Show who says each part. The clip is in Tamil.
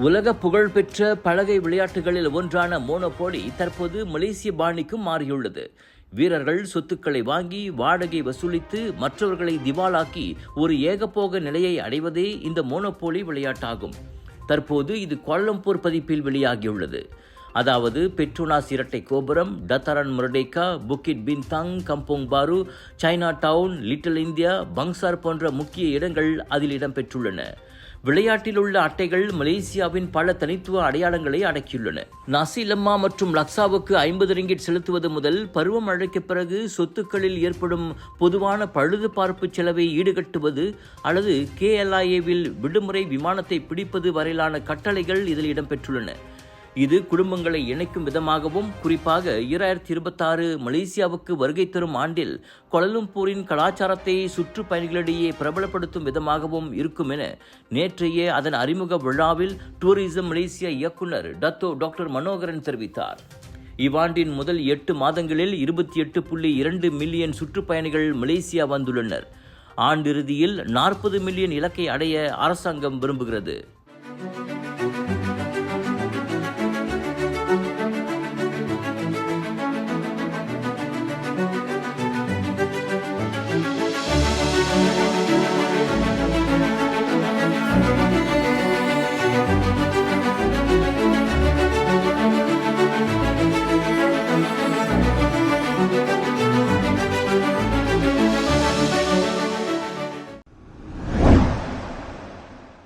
Speaker 1: உலக புகழ்பெற்ற பலகை விளையாட்டுகளில் ஒன்றான மோனோபோலி தற்போது மலேசிய பாணிக்கும் மாறியுள்ளது. வீரர்கள் சொத்துக்களை வாங்கி வாடகை வசூலித்து மற்றவர்களை திவாலாக்கி ஒரு ஏகபோக நிலையை அடைவதே இந்த மோனோபோலி விளையாட்டாகும். தற்போது இது கோலம்பூர் பதிப்பில் வெளியாகியுள்ளது. அதாவது பெட்ரோனாஸ் இரட்டை கோபுரம், டத்தரன் முரடேக்கா, புக்கிட் Bintang, Kampong Baru, Chinatown, Little India, Bangsar போன்ற முக்கிய இடங்கள் அதில் இடம்பெற்றுள்ளன. விளையாட்டில் உள்ள அட்டைகள் மலேசியாவின் பல தனித்துவ அடையாளங்களை அடக்கியுள்ளன. நாசி லம்மா மற்றும் லக்ஸாவுக்கு 50 ரிங்கிட் செலுத்துவது முதல் பருவமழைக்கு பிறகு சொத்துக்களில் ஏற்படும் பொதுவான பழுதுபார்ப்பு செலவை ஈடுகட்டுவது அல்லது KLIA-வில் விடுமுறை விமானத்தை பிடிப்பது வரையிலான கட்டளைகள் இதில் இடம்பெற்றுள்ளன. இது குடும்பங்களை இணைக்கும் விதமாகவும், குறிப்பாக 2026 மலேசியாவுக்கு வருகை தரும் ஆண்டில் கோலம்பூரின் கலாச்சாரத்தை சுற்றுப்பயணிகளிடையே பிரபலப்படுத்தும் விதமாகவும் இருக்கும் என நேற்றைய அதன் அறிமுக விழாவில் டூரிசம் மலேசியா இயக்குனர் டாக்டர் மனோகரன் தெரிவித்தார். இவ்வாண்டின் முதல் 8 மாதங்களில் 28.2 மில்லியன் சுற்றுப்பயணிகள் மலேசியா வந்துள்ளனர். ஆண்டிறுதியில் 40 மில்லியன் இலக்கை அடைய அரசாங்கம் விரும்புகிறது.